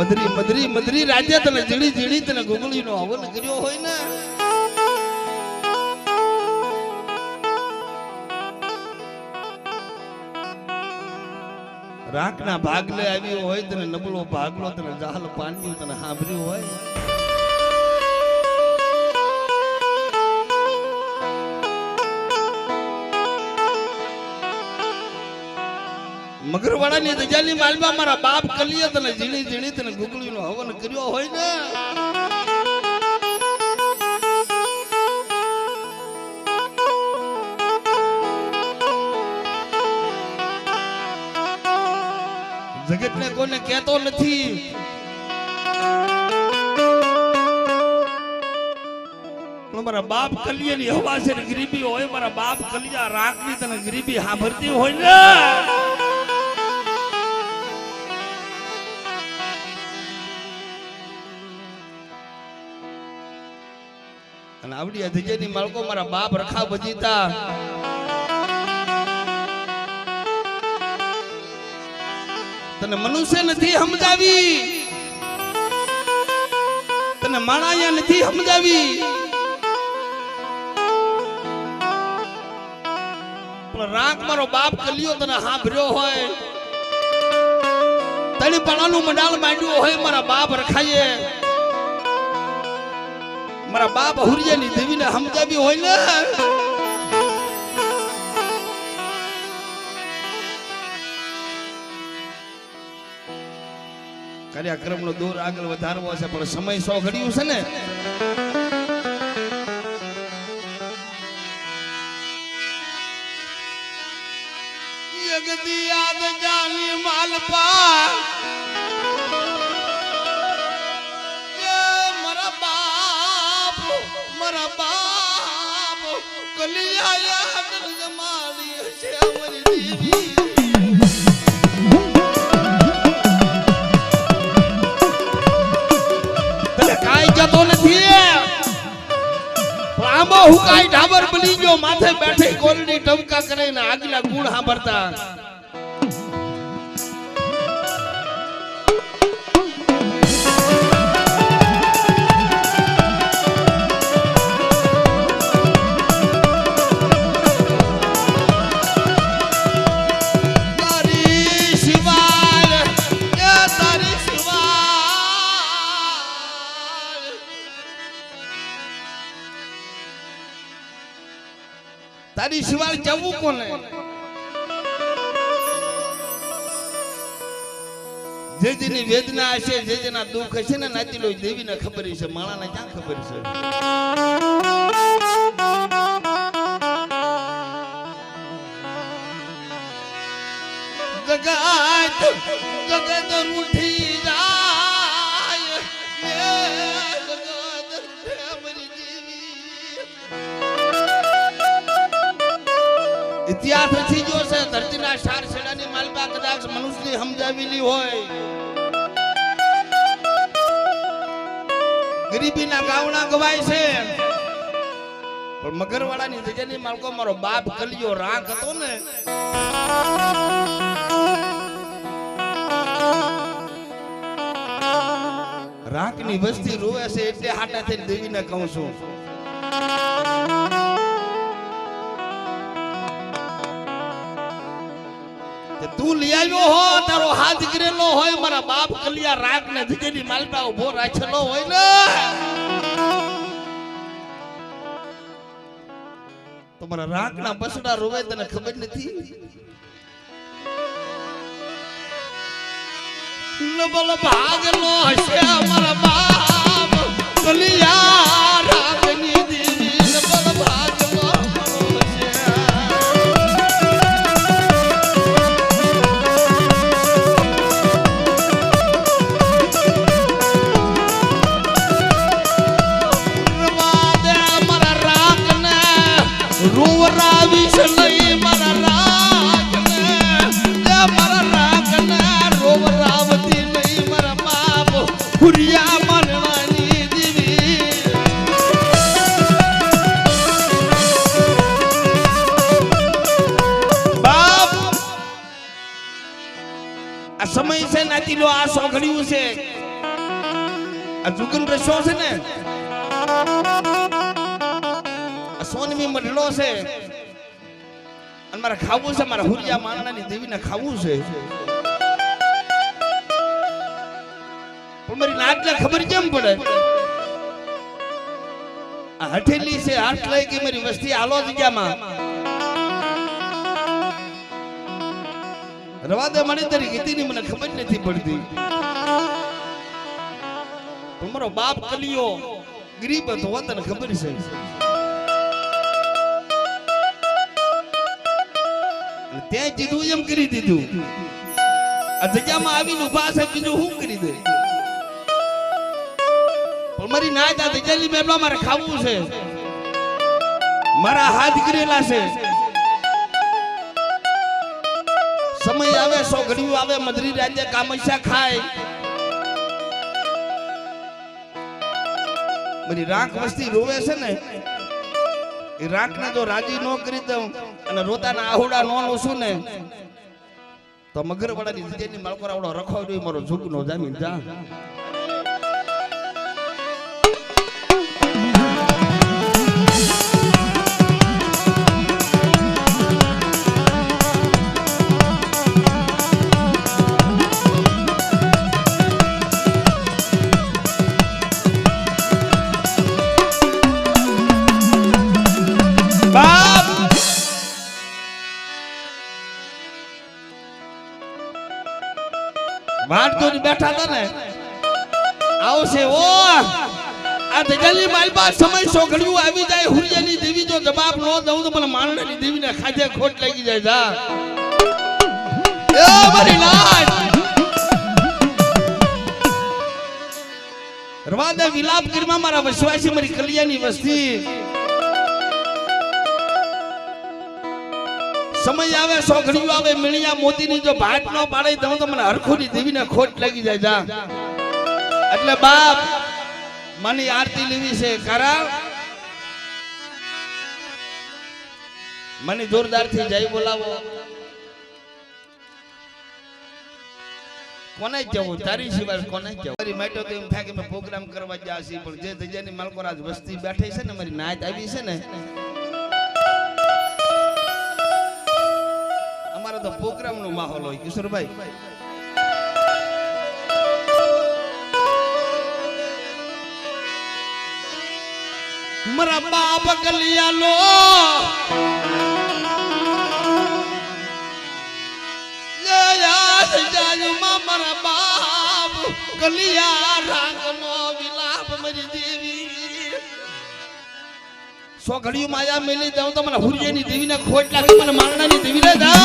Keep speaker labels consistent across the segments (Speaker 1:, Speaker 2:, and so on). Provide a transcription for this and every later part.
Speaker 1: મધરી મધરી મધરી રાજ્ય તને GD GD તને ગુગળી નો હવન કર્યો હોય ને રાખના ભાગલે આવ્યો હોય તને નબળો ભાગલો તને જાહલ પાણી તને સાંભળ્યું હોય મગરવાડાની દજાની માલમાં મારા બાપ કલિયા તને ઝીણી ઝીણી તને ગુગળીનો હવન કર્યો હોય ને જગતને કોઈને કહેતો નથી મારા બાપ કલિયાની હવા છે ને ગરીબી હોય મારા બાપ કલિયા રાખની તને ગરીબી સાંભળતી હોય ને અને આવડી અધજની માળકો મારા બાપ રખા બજીતા તને મનુષ્ય નથી સમજાવી તને માણાયા નથી સમજાવી પણ રાખ મારો બાપ કલિયો તને સાંભળ્યો હોય તણી પણાનું મંડાળ માંડ્યું હોય મારા બાપ રખાયે મારા બાપ હુરિયાની દેવીને સમજાવી હોય ને કાર્યક્રમનો દોર આગળ વધારવો છે પણ સમય 100 ઘડિયું છે ને જગતી યાદ જાની માલપા મારા બાપ કલિયા યાદ જમાડી છે અમારી દેવી તને કાઈ જતો નથી આંબો હુકાઈ ઢાબર બની ગયો માથે બેઠી કોલની ટમકા કરીને આગલા ગુણ સાંભળતા તારી સિવાય જવું કોને જે જેની વેદના હશે જે જેના દુઃખ હશે ને નાતીલો દેવીને ખબર છે માણાને ક્યાં ખબર છે જગત રૂઠી જાય ઇતિહાસ રચી ગયો છે ધરતીના સાર છેડાની માલપા કદાચ મનુષ્યની સમજાવેલી હોય ગરીબીના ગાવણા ગવાય છે પણ મગરવાડાની જગ્યાની માલકો મારો બાપ કલિયો રાખ હતો ને રાખની વસ્તી રોવે છે એટલે હાટા થઈને દેવીને કહું છું તું લઈ આવ્યો હો તારો હાથ ગરેલો હોય મારા બાપ કલિયા રાખ ને ધીજેની માલપા ઉભો રાખેલો હોય ને તો મારા રાખ ના બસડા રોવે તને ખબર નથી નબળ ભાગલો હશે મારા બાપ કલિયા રાખ ની દેવી નબળ ભાગલો સમય છે નાતીલો આ સોઘડ્યું છે આ જુગન રસો છે ને આ સોનમી મઢડો છે અને મારે ખાવું છે, મારા હુરિયા માણનાની દેવીને ખાવું છે, પણ મારી નાટલે ખબર કેમ પડે? આ હઠેલી છે, હાથ લઈ ગઈ મારી વસ્તી આલો જગ્યામાં રવા દે મણી તારી ગીતીની મને ખબર નથી પડતી. તમારો બાપ કલિયો ગરીબ હતો તને ખબર છે. ત્યાં કીધું એમ કરી દીધું. આ જગ્યામાં આવીને ઉભા છે, બીજું શું કરી દે? પણ મારી નાત આ જગ્યાની મેમલા મારે ખાવું છે, મારા હાથ ગરેલા છે. સમય આવે સો ઘડીઓ આવે મધરી રાજ્ય કામૈયા ખાય. મારી રાખ વસ્તી રોવે છે ને એ રાખ ને જો રાજી ન કરી દઉં અને રોતાના આહુડા નો ઓછું ને તો મગરવાડાની જગ્યાની માળકોરાવડો રખો મારો ઝુકનો જામીન જા. વાટ દોરી બેઠા હતા ને આવશે ઓ આ જગલી માલબા સમય સોઘડિયું આવી જાય. હુરિયાની દેવી જો જવાબ ન દઉં તો મને માણવાની દેવીને ખાધે ખોટ લાગી જાય. જા એ મારી નાટ રવાદે વિલાપ કરીમાં મારા વિશ્વાસી મારી કલિયાની વસ્તી સમય આવે સોઘડિયું આવે મિણિયા મોતીની જો ભાટ ન પાડે દઉં તો મને હરખુની દેવીને ખોટ લાગી જાય. જા એટલે બાપ માની આરતી લેવી છે કરા મને જોરદારથી જય બોલાવો. કોને કેવું તારી સિવાય કોને કેવું? મારી માટો તો એમ થાય કે મેં પ્રોગ્રામ કરવા ગયા છીએ, પણ જે જગ્યાની માલકોરાજ વસ્તી બેઠી છે ને મારી નાચ આવી છે ને અમારો તો પ્રોગ્રામ નો માહોલ હોય. કિશોરભાઈ મારા બાપ કલિયાલો મારા બાપ કલિયા રાગનો વિલાપ મારી દેવી સો ઘડીઓ માયા મેલી દઉં તો મને હુરિયાની દેવીને ખોટ લાગે, મને મારણાની દેવીને દા.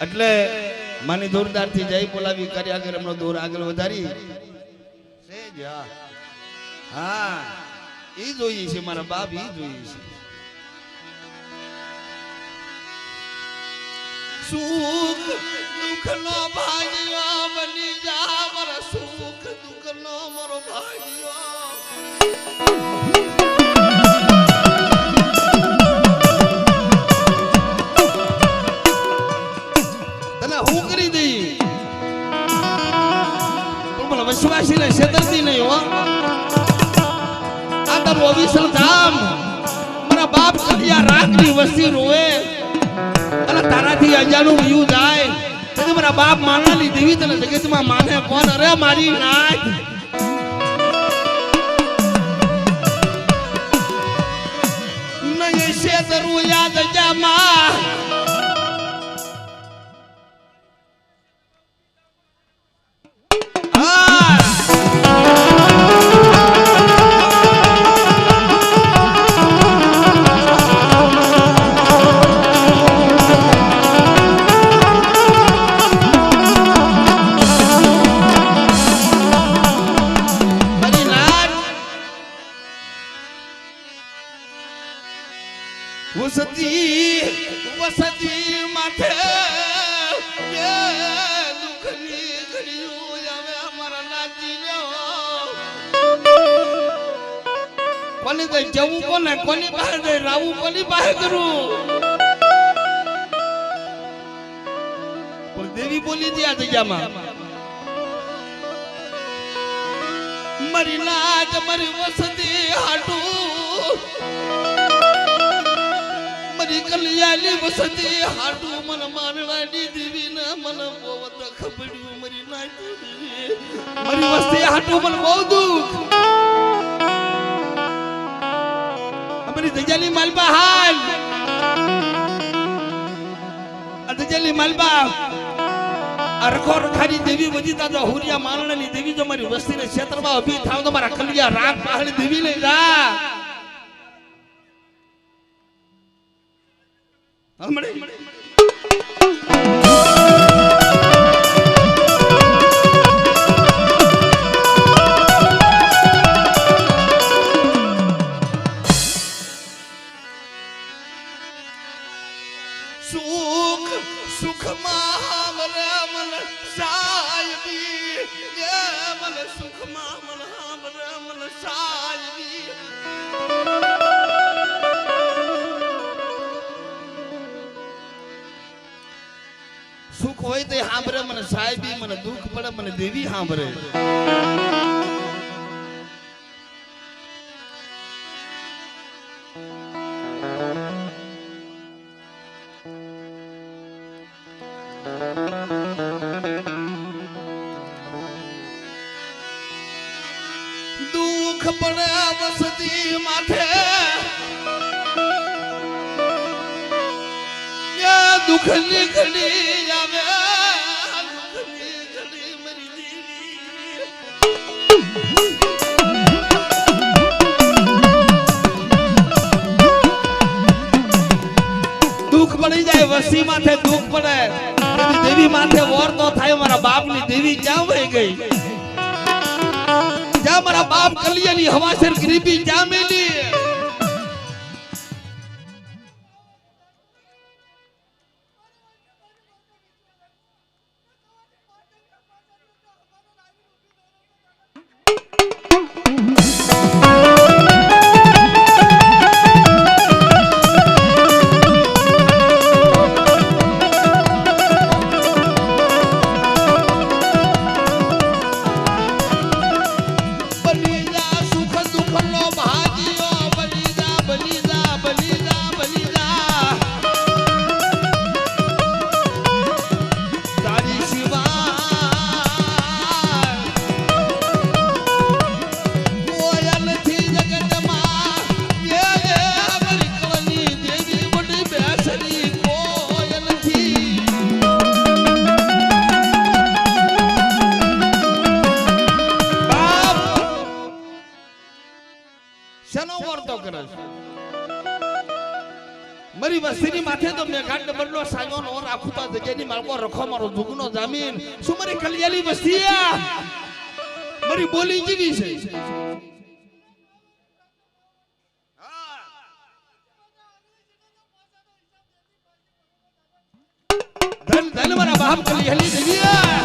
Speaker 1: એટલે માની જોરદાર થી જય બોલાવી કરી આગળ એમનો દોર આગળ વધારી છે. હા ઈ જોઈએ છે મારા બાપ, ઈ જોઈએ છે. સુખ દુઃખ નો ભાગ્યો બની જા મારા સુખ દુઃખ નો મારો ભાગ્યો. વિશ્વાસી ને છેતરતી નહીં હો. આ તારું અવિસલ ધામ મારા બાપ કલિયા રાગની વસ્તી રોવે અને તારાથી અજાણું વયું જાય તો મારા બાપ માનવાની દેવી તને જગતમાં માને કોણ? અરે મારી નાચ નહીં છેતરું યાદ જામાં વસતી માથે એ દુઃખની ઘડીઓ આવે અમારા નાચી કોની કઈ જવું કોને કોની બહાર જઈ રાવું કોની બહાર કરું પણ દેવી બોલી દી આ જગ્યામાં મારી લાજ મારી વસતી હાટું મારી કલ્યાણી વસતી હાટું મને મારણાની દેવી ને મને બહુ ખબડ્યું મારી નાચી દેવી મારી વસતી હાટું મને બહુ દુઃખ અમારી દજાલી માલબા હાલ આ દજાલી માલબા અરખો રખાની દેવી બધી તાજા હુરિયા મારણાની દેવી જો મારી વસ્તીને ક્ષેત્રમાં ઊભી થાવ તો મારા કલિયા રાગ પહાડી દેવી લઈ જા હમણે સુખ સુખમાં મને મન સાયબી એ મન સુખમાં મન સાયબી સુખ હોય તો સાંભળે મને સાહેબી મને દુઃખ પડે મને દેવી સાંભળે દુઃખ પડે વસતી માથે દુઃખ ની ઘડી આવે દુઃખ ની ઘડી મરી દેવી દુઃખ પડી જાય વસી માથે દુઃખ પડે દેવી માથે વોર તો થાય મારા બાપ ની દેવી ક્યાં વહી ગઈ જ્યાં મારા બાપ કલિયાની હવાસર ગરીબી જ્યાં મેલી મારી વસ્તીની માથે તો મેં ઘાટ બદલો સાયો નો રાખુતા જગ્યાની માલકો રખો મારો દુગનો જામીન શું મારી કલિયાલી વસ્તી મારી બોલી જીવી છે ધન ધન મારા બાપ કલિયાલી દેવી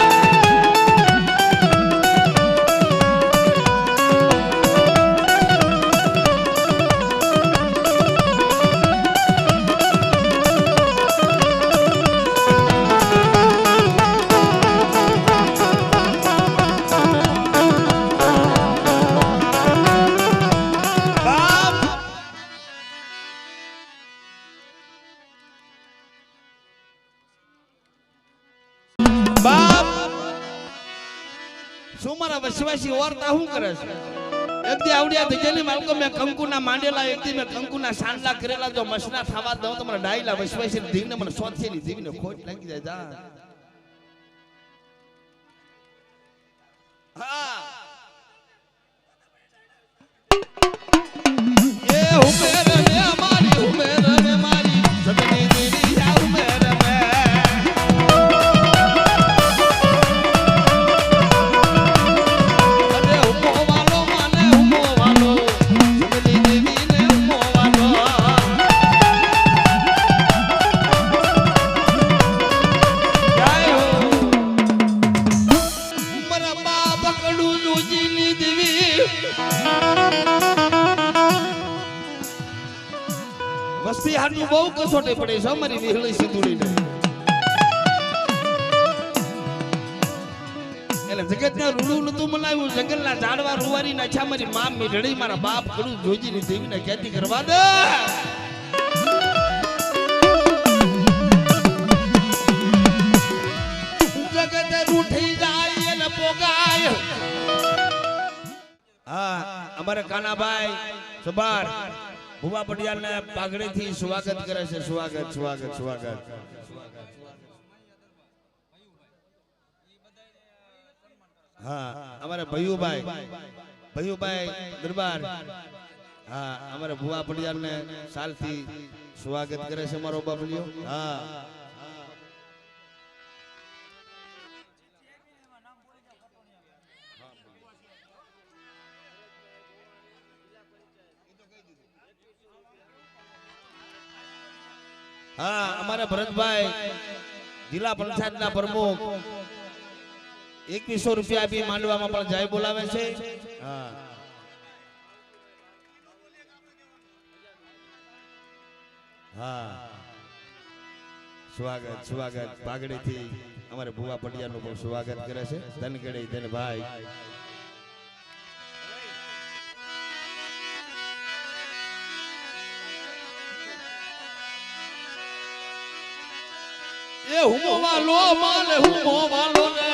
Speaker 1: વસવાસી ઓરતા હું કરે છે એકદી આવડિયા દજેલી માલકો મે કંકુના માંડેલા એકદી મે કંકુના સાંડલા કરેલા જો મસના થાવા દઉં તો મને ડાઈલા વસવાસી દીવને મને સોથેલી દીવીને ખોટ લાગી જાય જા હા એ હુમેર મે મારી હુમેર મે મારી સદની દેવી યા હુમેર મે હાથું બહુ કસોટે પડે છે અમારી વિહળી સિંધુડીને. એટલે જગતના રૂડું નતું મનાવ્યું, જંગલના ઝાડવા રૂવારી નાખ્યા. મારી મા મીઠડી મારા બાપ કડું જોજીની દેવીને ખેતી કરવા દે. જગત રૂઠી જાય ને પોગાય. હા, અમારે કાનાભાઈ સબાર ભુવા પટિયાલ ને પાઘડીથી સ્વાગત કરે છે. સ્વાગત સ્વાગત સ્વાગત. હા, અમારે ભયુભાઈ દરબાર. હા, અમારે ભુવા પટિયાલ ને સાલથી સ્વાગત કરે છે મારો બાબલિયો. હા, હા, અમારે ભરતભાઈ જિલ્લા પંચાયતના પ્રમુખ 2100 રૂપિયા આપી માંડવામાં પણ જાય બોલાવે છે. હા, હા, સ્વાગત સ્વાગત. પાઘડીથી અમારે ભુવા પટિયાનું પણ સ્વાગત કરે છે. ધનગડી ધનભાઈ. એ હુમો વાલો માલે હુમો વાલો ને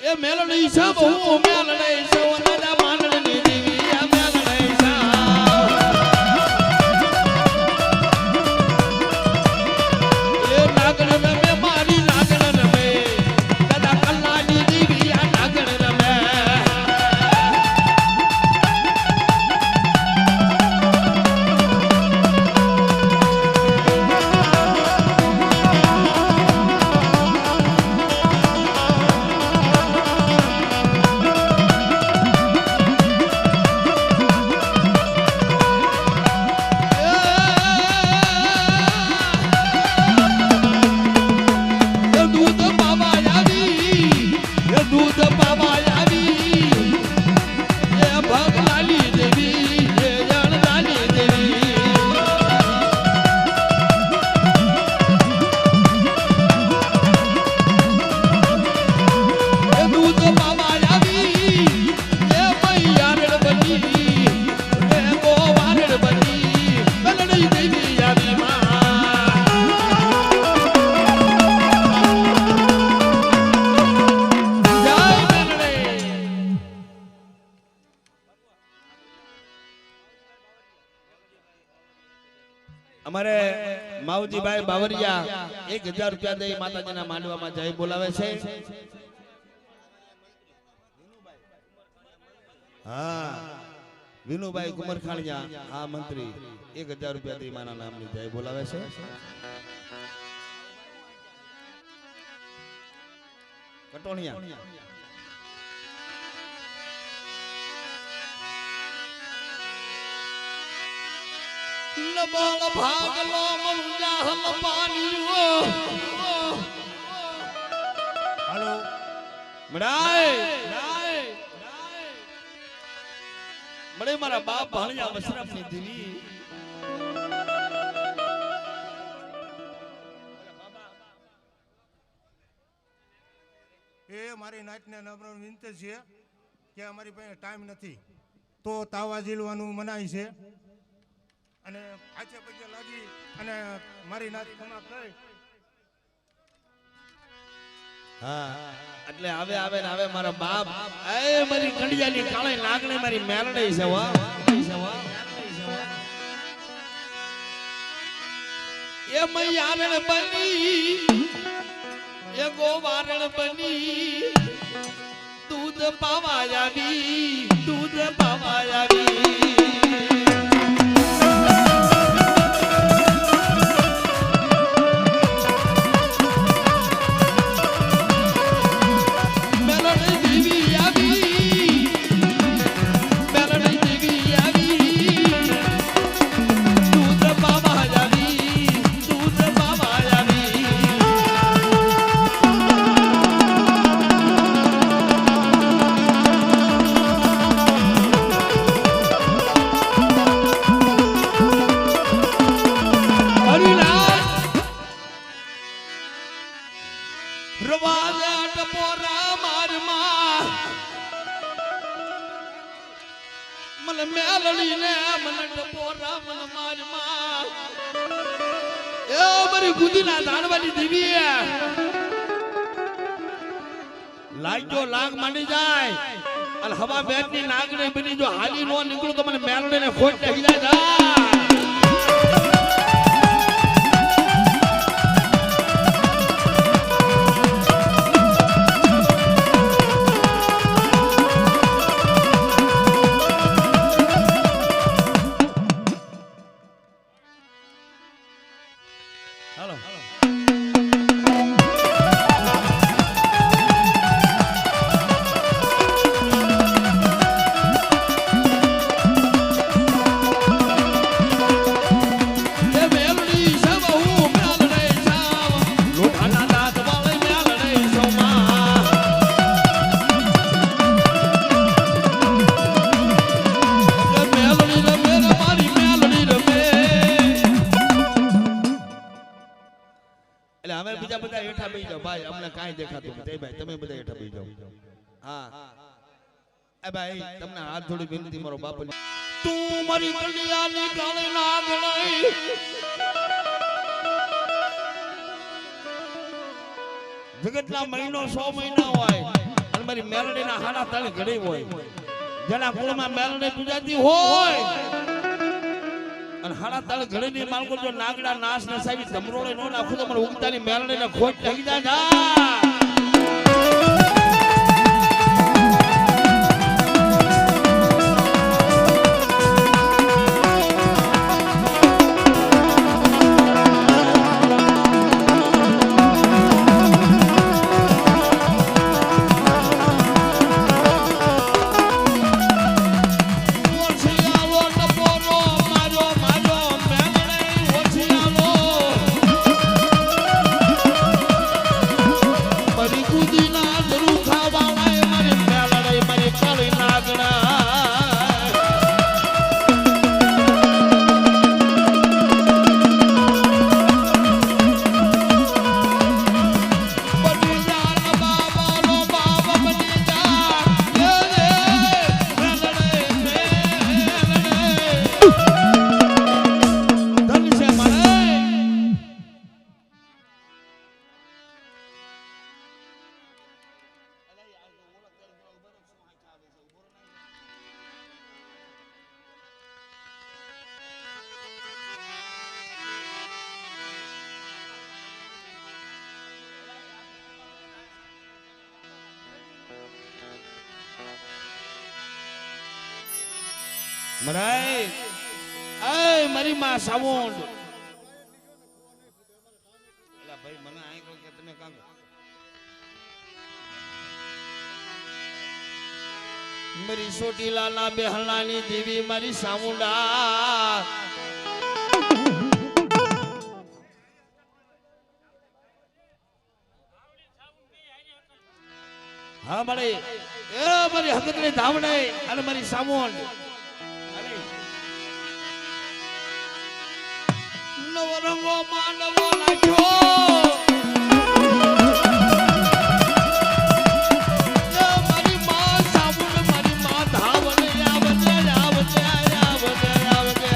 Speaker 1: એ મેલડી સબ હું મેલડી સોનડા માનડની દેવી આ મેલડી સા એ નાગણ રમે મારી નાગણ રમે દાદા કલ્લાની દેવી આ નાગણ રમે. અમારે માવજીભાઈ બાવરિયા 1000 રૂપિયા દઈ માતાજીના માંડવામાં જય બોલાવે છે. હા, વિનુભાઈ કુમારખાણિયા હા મંત્રી 1000 રૂપિયા દઈ માના નામની જય બોલાવે છે. કટોણિયા નબળ ભાગલો મનુજા હમ પાણીઓ. હાલો મડાય મડે મારા બાપ ભાણિયા વસરાપની દેવી.
Speaker 2: એ મારી નાતને નમ્ર વિનંતી છે કે અમારી પાસે ટાઈમ નથી તો તાવા ઝીલવાનું મનાય છે અને આચે પગે લાગી અને મારી નાત ખમા કરી.
Speaker 1: હા, એટલે આવે આવે ને આવે મારા બાપ એ મારી કંડિયાની કાળી નાગણી મારી મેલડી છે. વાહ એ મૈયારણ બની એ ગોવારણ બની દૂધ પાવા આવી દૂધ પાવા આવી. મને મેલડી ને મને ટપોરા મને મારી માં એ મારી ગુદીના ધાણવાની દેવી લાગ્યો લાગ માંડી જાય અને હવા બેટની નાગણી બની જો હાલી નો નીકળું તો મને મેલડી ને ખોટ લઈ જાય હાલો અમે બીજા બધા હેઠા બેસી જાઓ ભાઈ અમને કાંઈ દેખાતું નથી ભાઈ તમે બધા હેઠા બેસી જાઓ હા એ ભાઈ તમને હાથ જોડી વિનંતી મારો બાપ તું મારી કલિયાની કાળી નાગણી જગતના મહિનો 100 મહિના હોય અને મારી મેલડીના હાડા તાળી ઘડી હોય જેના કુળમાં મેલડી પૂજાતી હોય અને હાડા તાળ ઘડીની માલકો જો નાગડા નાશ નસાવી ધમરોળે નો નાખું તો મને ઉગતાની મેલડીને ખોટ લાગી જાય મરાય એ મારી માં સાવોંડ એલા ભાઈ મને આઈ કહો કે તમે કાંગો મારી સોટીલાના બેહલાની દેવી મારી સામુંડા હા મારી એ મારી હકતની ધાવડે અને મારી સામોંડ નવરંગો માનવો લાગ્યો મારી માં સાબુન મારી માં ધાવને આવજે આવજે આવજે આવજે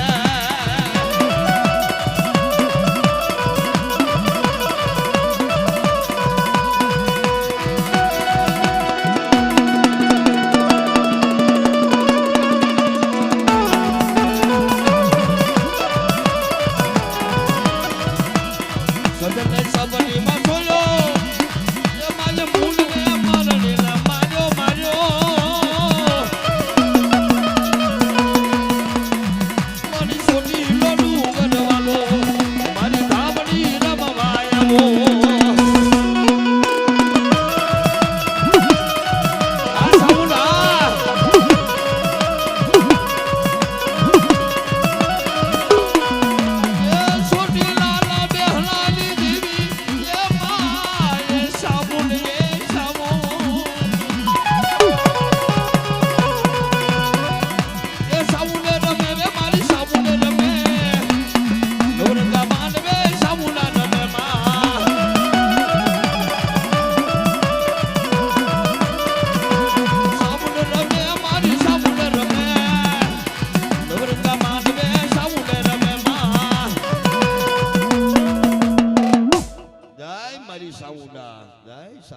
Speaker 1: સજન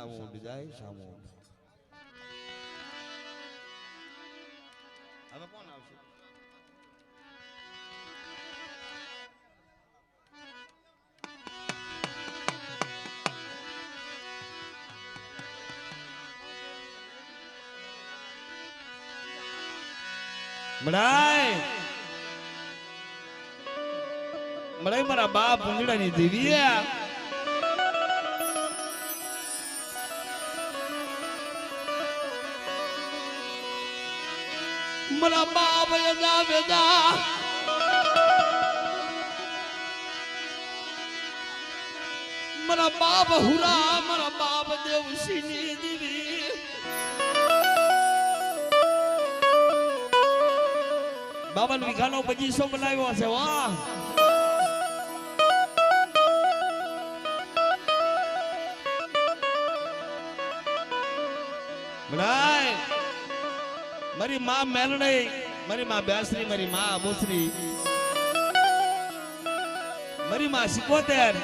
Speaker 1: સામો ઉડી જાય સામો હવે કોણ આવશે મડાય મડાય મારા બાપ ઉંગડાની દેવી મારા બાપ યદા વેદા મારા બાપ હુરા મારા બાપ દેવસીની દેવી બાબન વિઘાનો બગીચો બનાવ્યો છે વાહ મડાય મારી માં મેલડી મારી માં બેસરી મારી માં અબોસરી મારી માં સિકોતેર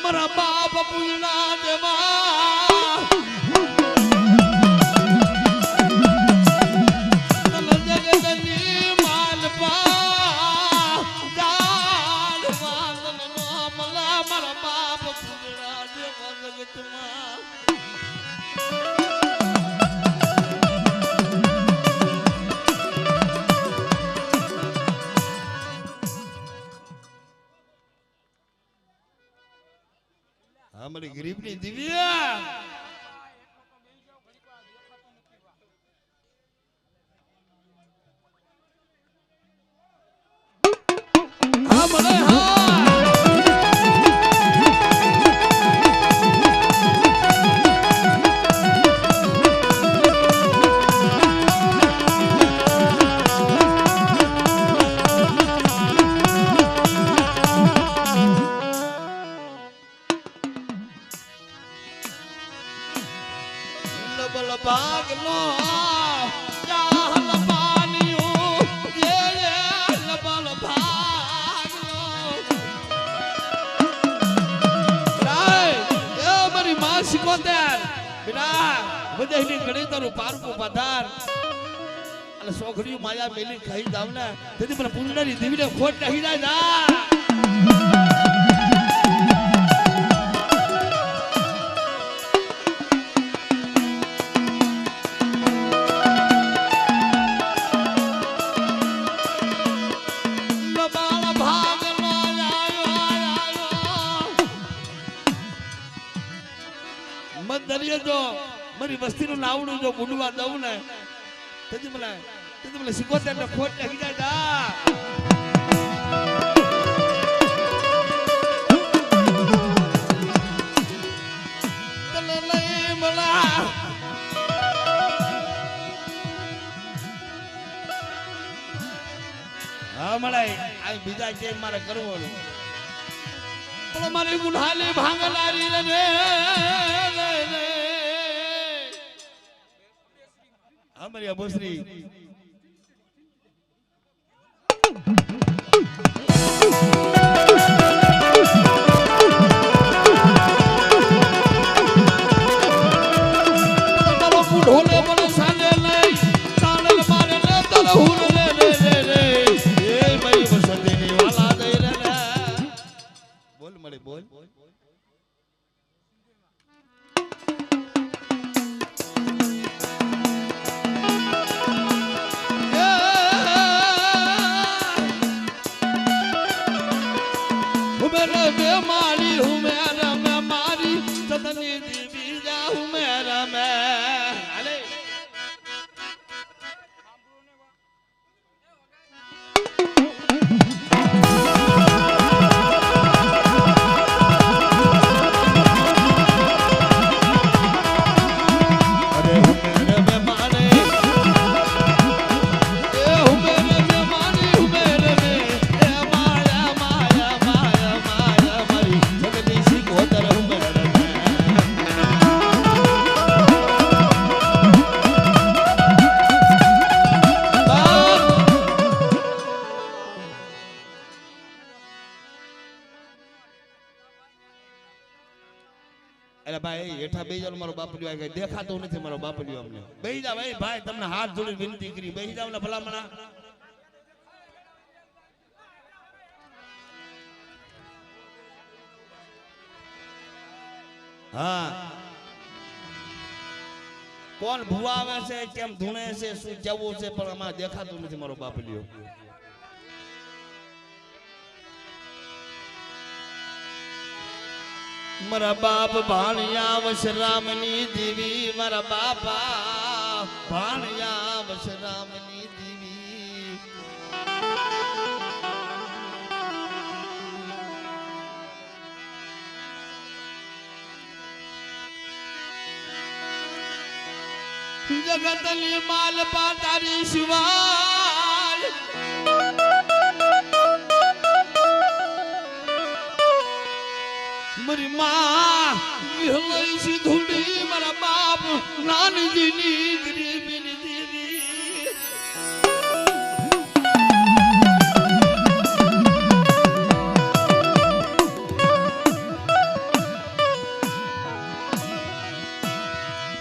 Speaker 1: મારા બાપ પૂજના દેવા જગતની માલપા જાલ મારા બાપ પૂજના દેવા જગતમાં हमारी गरीब ની દિવ્યા હા મને ભાગનો ચાલ પાનિયું એ લબલ ભાગનો રાય એ મારી માં સિકોતેર બેટા બધાની ઘડી તારું પારકું પધાર અને સોખડીઓ માયા મેલી ખાઈ જાવ ને તેથી મને પૂંજનાની દેવીને ખોટ નહીં જાય જા દરિયો જો મારી વસ્તીનું નાવડું જો બુડવા દઉં ને તેથી મને સિકોતેર ને ખોટ નહીં જાય જા હા મળાય આ બીજા કેમ મારે કરવાનું પણ મારી ગુનાલી ભાંગલારી રે हमारी अबोसरी ढोले बोले साले नहीं साले मारे ले तले हुल ले ये भाई बसंती नहीं वाला दे रे बोल मरे बोल અરે ભાઈ હેઠા બેહી જાવ મારો બાપલિયો આ કઈ દેખાતો નથી મારો બાપલિયો અમને બેહી જાવ એ ભાઈ તમને હાથ જોડી વિનંતી કરી બેહી જાવ ને ભલામણા હા કોણ ભૂવા આવે છે કેમ ધૂણે છે શું કેવું છે પણ આમાં દેખાતું નથી મારો બાપલિયો મારા બાપ ભાણિયા વશરામની દેવી મારા બાપા ભાણિયા વશરામની દેવી જગતની માલ પાતારી શિવાય મારી માં વિહલઈ સી ધૂડી મારા બાપ નાનજીની ગરીબીની દેવી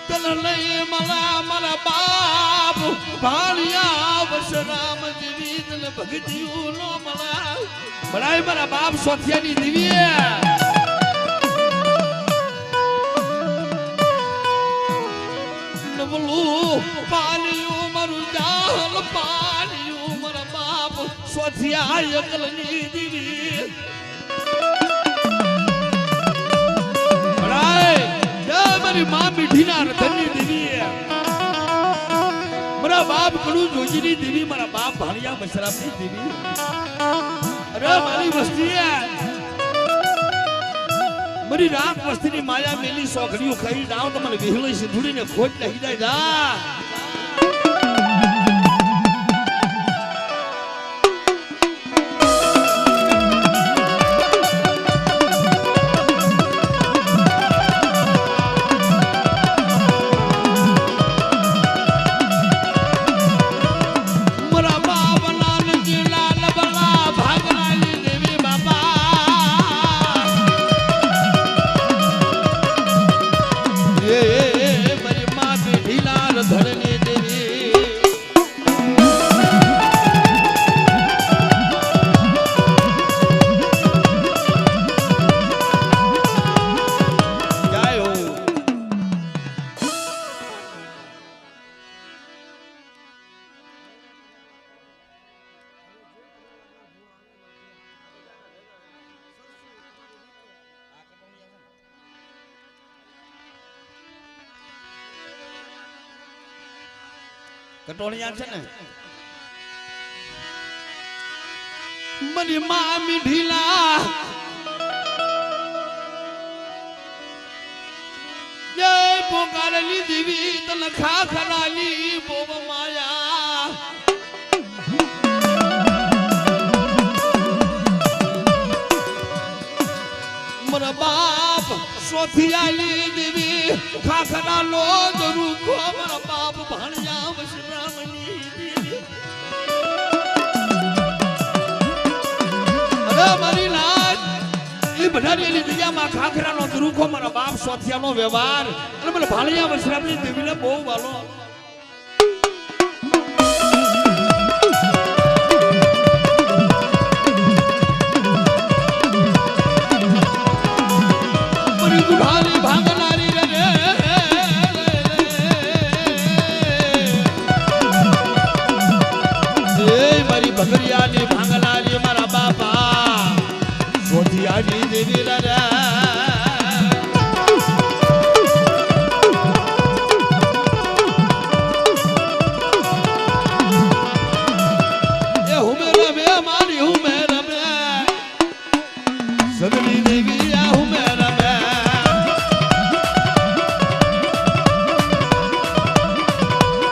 Speaker 1: તલ લઈ મારા બાપ ભાણિયા વશરામ દેવી તને ભગતિયું નો મળા બળાય મારા બાપ સોથિયાની દેવી પાલિયું મારું જાલ પાલિયું મારા બાપ સોથિયા એકલની દીવી મારી માં મીઠીના રતનની દેવી મારા બાપ કડું જોજીની દેવી મારા બાપ ભાણિયા બશરામની દેવી અરે મારી વસ્તી મારી રાત વસ્તીની માયા મેલી સોખડીઓ ખાઈ જાવ તમને વિહળી સિંધુડીને ખોટ લઈ જાય જા કટોળિયા છે ને મારી માં મીઠીલા જય પોકારેલી દેવી તન ખાખરાલી બોવ માયા મારા બાપ સોથિયાલી દેવી ખાખરા લો દરુખો મારા બાપ ભાણિયા વશરામની દેવી અરે મારી લાજ એ બધાની જગ્યામાં ખાખરાનો દરુખો મારા બાપ સોથિયાનો વ્યવહાર અને મને ભાણિયા વશરામની દેવીને બહુ વાલો ભગરિયાની ભાંગલાની મારા બાપા સોધિયાની દેવી એ હુમે રમે મારી હુમે રમે સગની દેવી આ હુમે રમે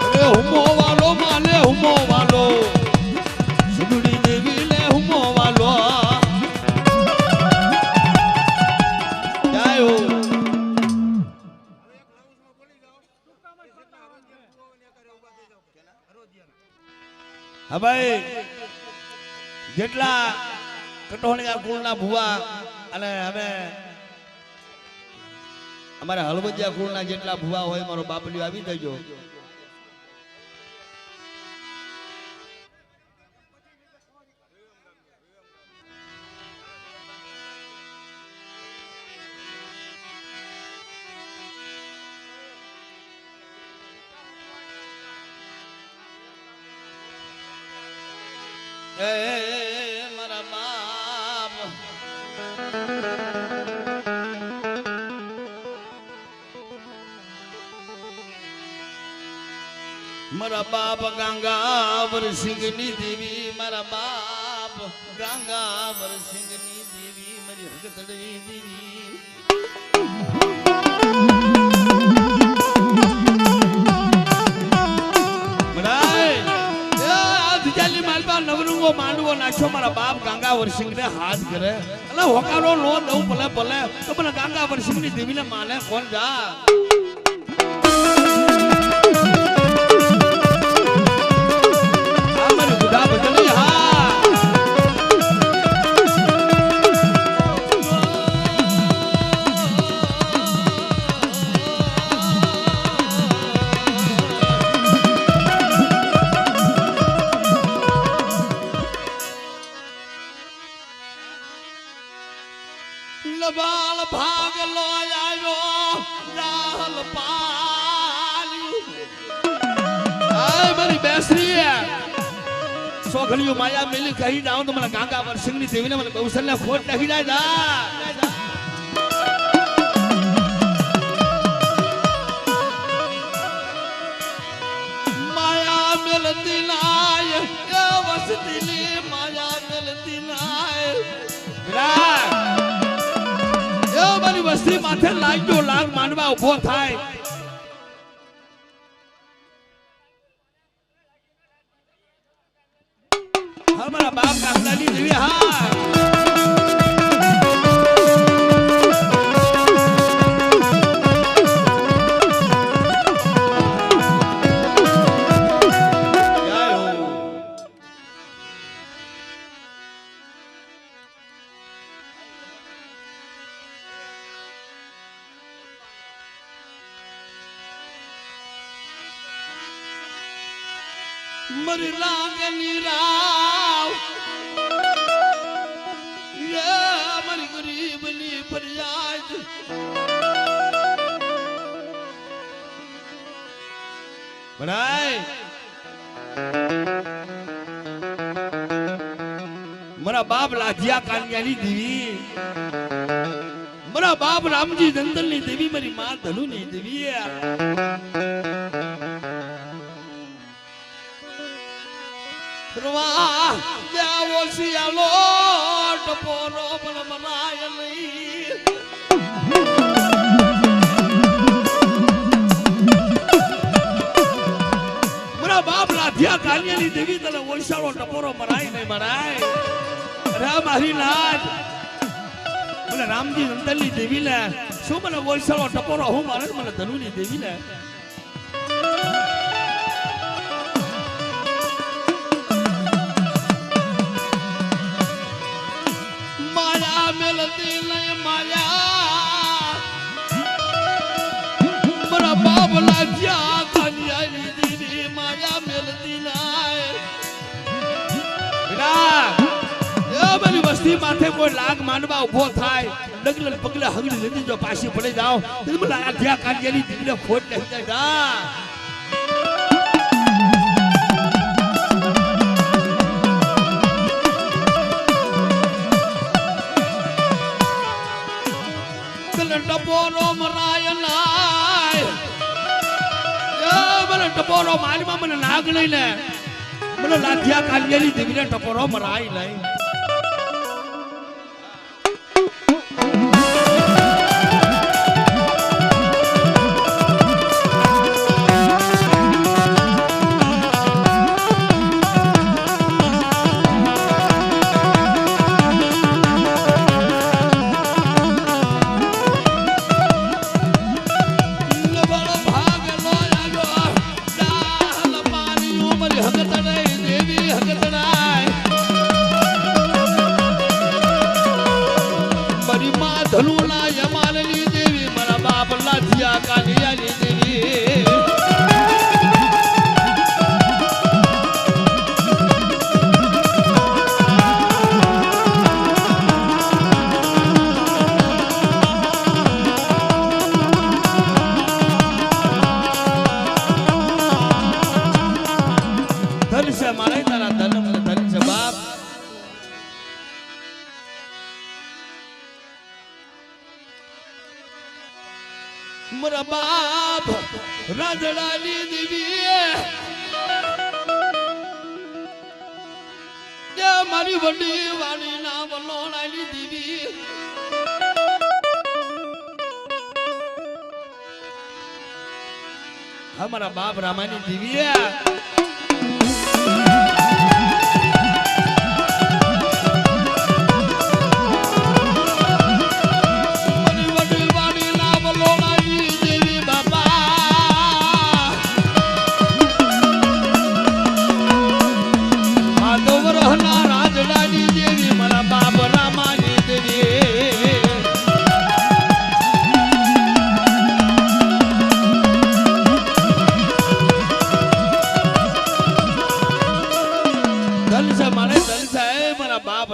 Speaker 1: અરે હુમો વાલો માલે હુમો વાલો હા ભાઈ જેટલા કટોળિયા કુળના ભુવા અને અમે અમારા હળવદિયા કુળના જેટલા ભુવા હોય મારો બાપલિયો આવી જજો. એ મારા બાપ મારા બાપ ગાંગાવર સિંહની દેવી, મારા બાપ ગાંગાવર સિંહની દેવી, મારી હગતડી દેવી. નવરંગો માંડવો નાખ્યો મારા બાપ ગાંગાવર સિંહ ને હાથ કરે એટલે હોકારો નો દઉં ભલે ભલે તો મને ગાંગાવર સિંહ ની દેવી ને માને કોણ જા. લબાલ ભાગ લો આવ્યો જાહલ પાલ્યું. આય મારી બેસરી સોઘલિયું માયા મેલી કહી જાઉં તો મને ગાંગાવર સિંહ ની દેવીને મને કૌશલ્ય ખોટ નહીં જાય જા. માયા મેલતી નાય એ વસતીલી માયા મેલતી નાય મારી વસ્તી માથે લાગજો લાગ માનવા ઉભો થાય. હા મારા બાપ કાંગડાની દેવી હા. મરી લાગની રાવ યે મારી ગરીબની ફરિયાદ. બરાય મારા બાપ લાધિયા કાનિયાની દેવી, મારા બાપ રામજી જંતલની દેવી, મારી માં ધનુની દેવી. દેવો શિયાલો ટપોરો પણ મનાય નહીં. મારા બાપ લાધિયા કાનિયાની દેવી તને ઓળશાળો ટપોરો મરાય નહીં મરાય. અરે મારી નાથ મને રામજી નંદનની દેવી ને શું મને ઓળશાળો ટપોરો હું મારે મને ધનુની દેવી ને. મેલતી નહીં માયા મારા બાપ લાગ્યા કાનિયાની દીદી માયા મેલતી નાય. મારી વસ્તી માથે કોઈ લાગ માનવા ઉભો થાય ડગલે પગલે હગડી લીધી જો પાછી પડી જાઓ તો મને લાગ્યા કાનિયાની દીદીને ખોટ નહીં જાય. ટપોરો મરાય નાય મને ટપોરો મારીમાં મને નાગ લઈને મને લાધિયા કાલિયાની દેવીને ટપોરો મરાય નહીં. ધનુના યમાલની દેવી મારા બાપ કાનિયાની દેવી ધન છે મારે તારા ધન મને ધન છે બાપ મારા બાપ રાજડાની દેવી કે મારી વડી વાળી ના વલોણાની દેવી હમારા બાપ રામાની દેવી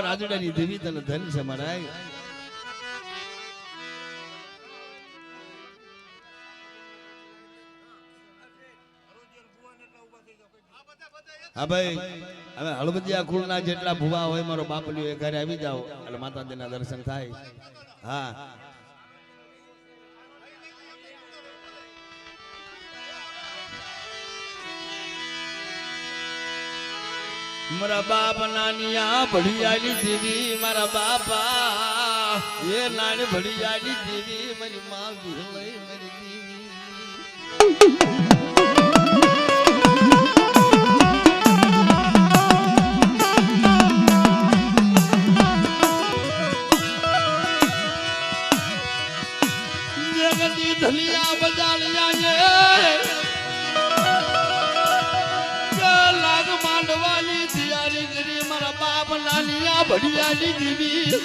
Speaker 1: રાજડાની દેવી તને ધન છે મારા હા ભાઈ હવે હળવદિયા કુળના જેટલા ભુવા હોય મારો બાપલિયો એ ઘરે આવી જાઓ એટલે માતાજીના દર્શન થાય હા મારા બાપ નાનિયા ભડિયાની દેવી મારા બાપા એ નાની ભડિયાની દેવી મારી માં વિહલઈ મારી દેવી જગતી ધલિયા બજાલિયા લાગ માંડવાની તૈયારી કરી મારા બાપ નાનિયા ભડિયાની દેવી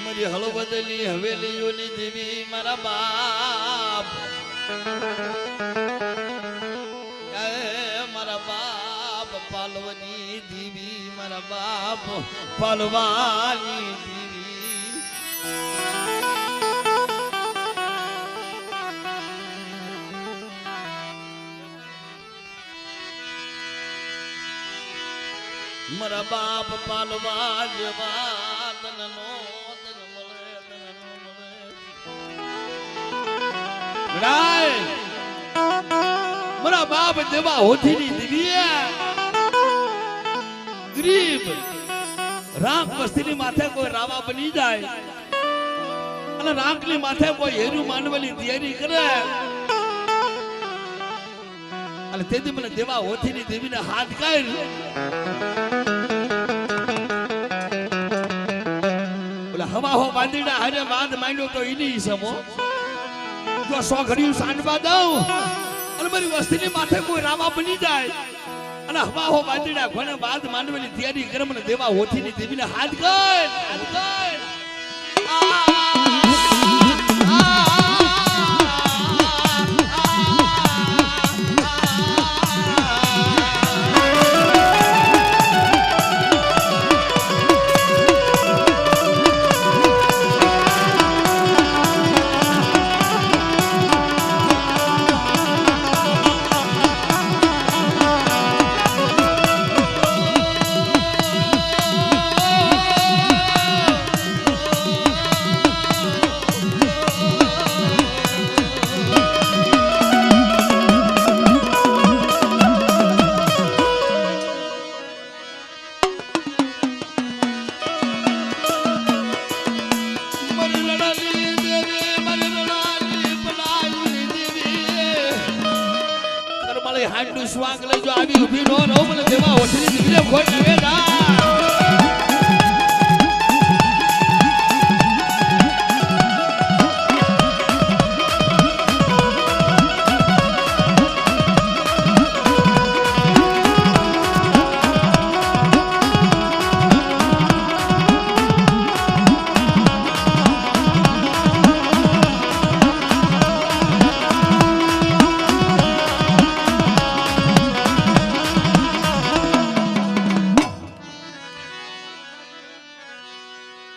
Speaker 1: મારી હળવદની હવેલીઓની દેવી મારા બાપ મારા બાપ પાલવની દેવી મારા બાપ પાલવાની દેવી મારા બાપ પાલવા જેવા તનનો મારા બાપ દેવા હોથીની દેવી ગરીબ રામ વસ્તીની માથે કોઈ રાવા બની જાય અને રામની માથે કોઈ હેરું માનવાની તૈયારી કરે અને તેથી મને દેવા હોથીની દેવીને હાથ કાઢ ઓલા હવા હો બાંધીના હારે વાદ માંડ્યો તો એની સમો જો 100 ઘડિયું સાંડવા દઉં અને મારી વસ્તીની માથે કોઈ રાવા બની જાય અને હવા હો બાંધીના ઘણે બાદ માંડવાની તૈયારી કરે મને દેવા હોથીની દેવીને હાથ કાઢ મારી હાડનું સ્વાંગ લઈ જો આવી ઊભી નો રહો મને દેવા ઓઠની દીકરીને ખોટ લાગે ના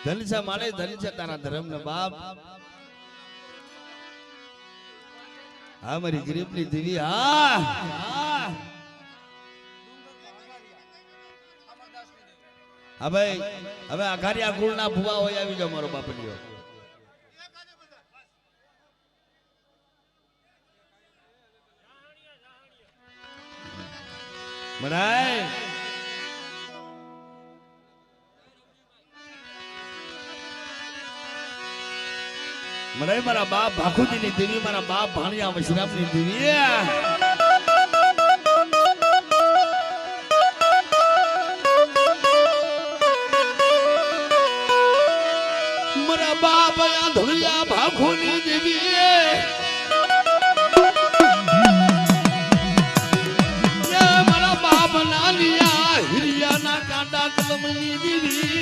Speaker 1: ધનસા મારે ધનસા તારા ધર્મ ને બાપ હા મારી ગરીબની દેવી હા હવે હવે અઘારિયા કુળના ભુવા હોય આવી જાવ મારો બાપલીઓ મનાય મને મારા બાપ ભાખુજીની દેવી મારા બાપ ભાણિયા વશરામની દેવી મારા બાપ ધોળિયા ભાખુની દેવી મારા બાપ નાલિયા હિરિયાના કાંડા કલમની દેવી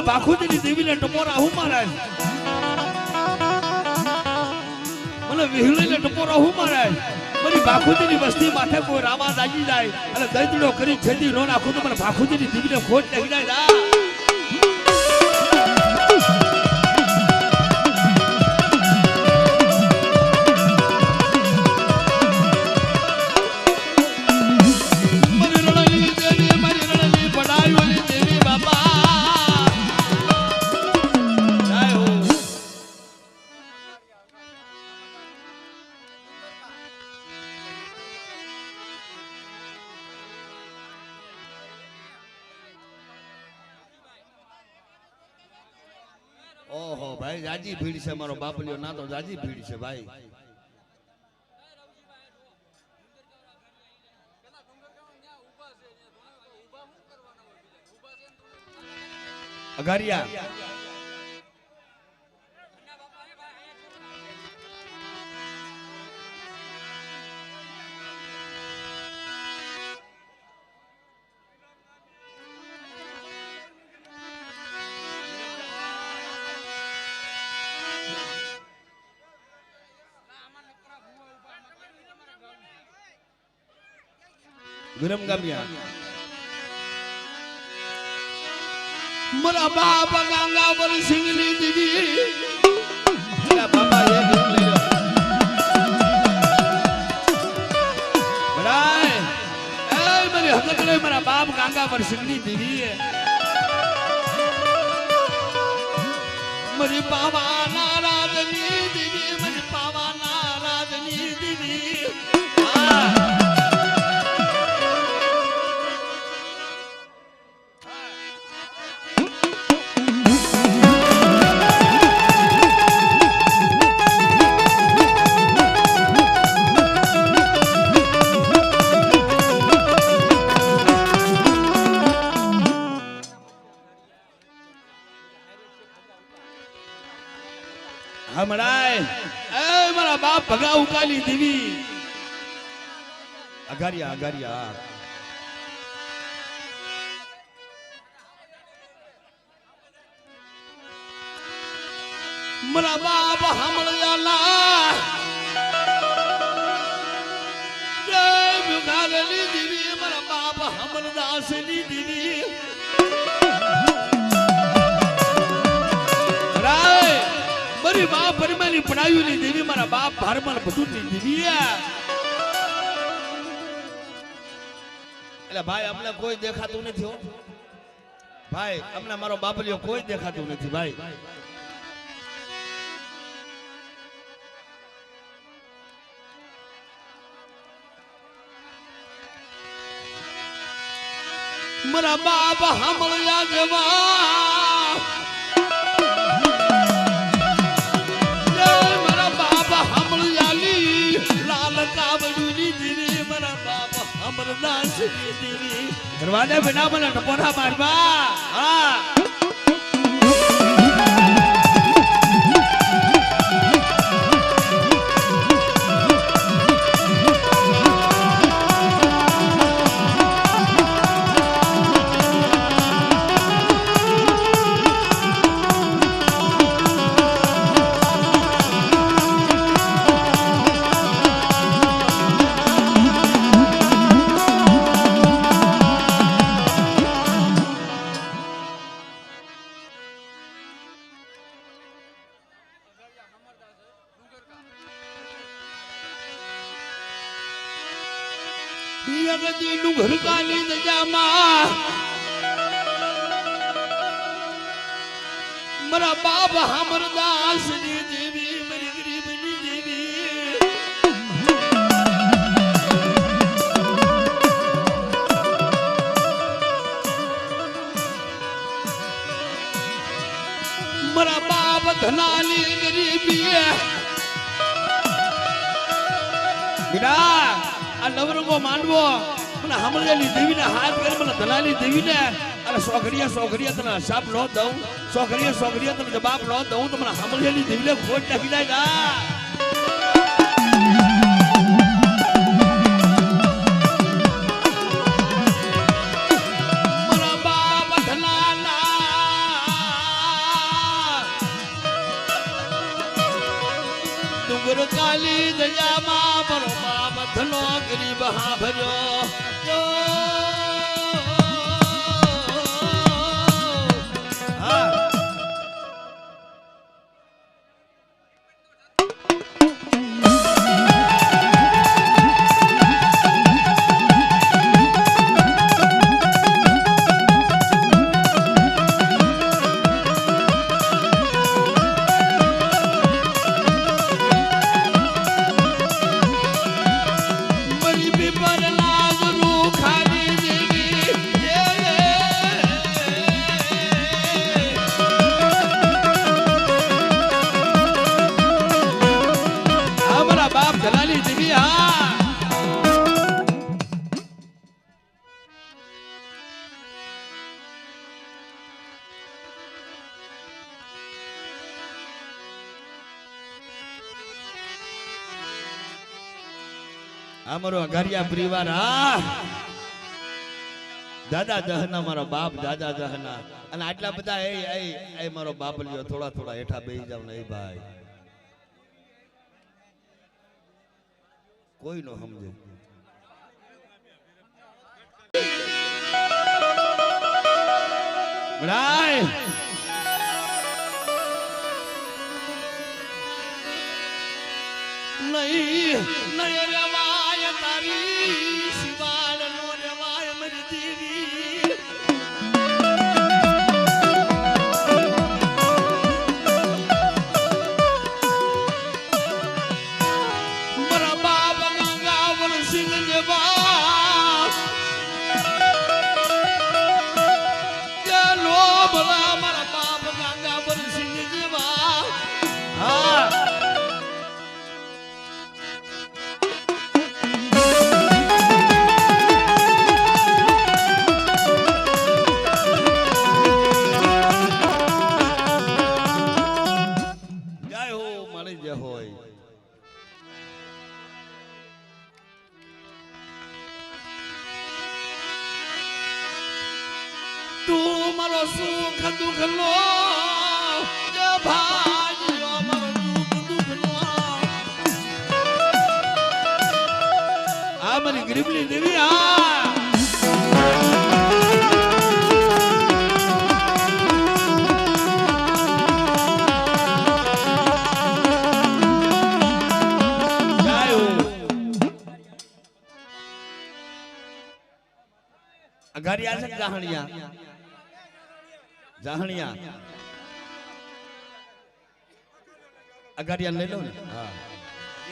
Speaker 1: ભાખુજીની દેવીને ટપોરા હું મારે મને વિહળીને ટપોરા હું મારે મારી ભાખુજીની વસ્તી માથે કોઈ રાવા દાજી જાય અને દૈતડો કરી છેદી નો નાખું તો મને ભાખુજીની દેવીને ખોટ લાગી જાય ઓહો ભાઈ જાજી ભીડ છે મારો બાપલિયો ના તો જાજી ભીડ છે ભાઈ અઘારિયા ગરમ ગામિયા મારા બાપ ગંગા પર સિંગની દીદી મારા બાપા એ ગીત લઈ લો બરાય એ મારી હકત રે મારા બાપ ગંગા પર સિંગની દીદી મારી પાવા નારાજની દીદી મારી પાવા નારાજની દીદી હમણાય એ મારા બાપ ભગા ઉકાલી દેવી અઘારિયા અઘારિયા મારા બાપ હમળિયાલા જય ભગાલી દેવી મારા બાપ હમળદાસની દેવી મારી બાપ પરમાની પડાયુની દેવી મારા બાપ ભારમાન ભટુની દેવી એટલે ભાઈ અમને કોઈ દેખાતું નથી હો ભાઈ અમને મારો બાપલિયો કોઈ દેખાતું નથી ભાઈ મારા બાપ સાંભળ્યા જેવા દેવી દરવાજે બિના મને ટપોરા મારવા હા યગદી ડુંગર કાલી દજામાં મારા બાપ હમરદાસ ની દેવી મારી ગરીબની દેવી મારા બાપ ધનાલી ગરીબી બેટા આ નવરંગો માંડવો મને હમળેલી દેવીને હાથ કરી મને દલાલી દેવીને અને સોઘડિયા તને સાપ ન દઉં સોઘડિયા તને જવાબ ન દઉં તો મને હમળેલી દેવીને ખોટ નાખી જાય મારા બાપ ધનાલા ડુંગર કાલી દયામાં મારો બાપ ધનો ગરીબ હા ભર્યો અમારો અઘારિયા પરિવાર હા દાદા જહના મારો બાપ દાદા જહના અને આટલા બધા એ મારો બાપ લ્યો થોડા હેઠા બેસી જાવ ને એ ભાઈ કોઈ નો સમજે બડાય નહીં રેવાય તારી શિવાળ નો રેવાય મારી દેવી મારા બાપ ગંગાવર સિંહ જેવા ચાલો ભલા મારા બાપ ગંગાવર સિંહ જેવા હા તું મારો સુખ દુઃખ નો ભાઈ મારો દુઃખ નો આ મારી ગરીબની દેવી અઘારિયા છે જાહણિયા અઘારિયા લઈ લો ને હા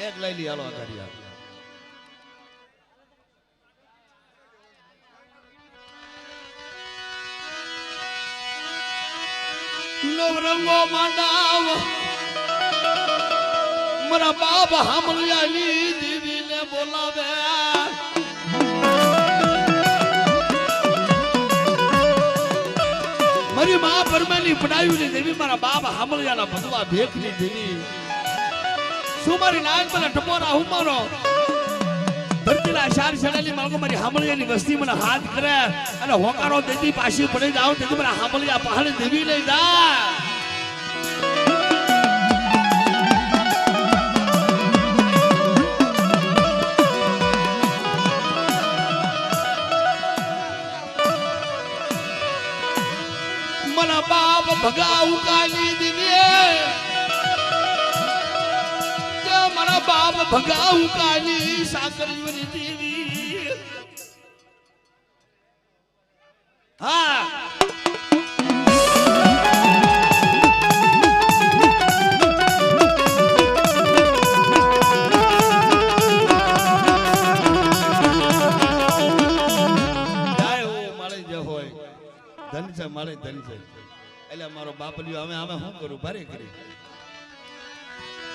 Speaker 1: એક લઈ લી હાલો અઘારિયા નવરંગો માંડાવ મારા બાપ હમલિયાની દેવીને બોલાવે મારી મા પરમેની પડાયુની દેવી મારા બાપ હામળિયાના ભગવા ભેખની દેવી શું મારી નાગ મને ટપોરા હુમારો ધરતીલા શાર શેડાલી માલકો મારી હામળિયાની વસ્તી મને હાથ કરે અને હોકારો દેતી પાછી પડી જાવ તેથી મને હામળિયા પહાડી દેવી લઈ જા મને બાપ ભગાઉ કાલી દેવી મારા બાપ ભગાઉ કાલી સાકરીઓની દેવી હા ધન છે મારે ધન છે એટલે મારો બાપ લ્યો અમે શું કરું ભારે કરી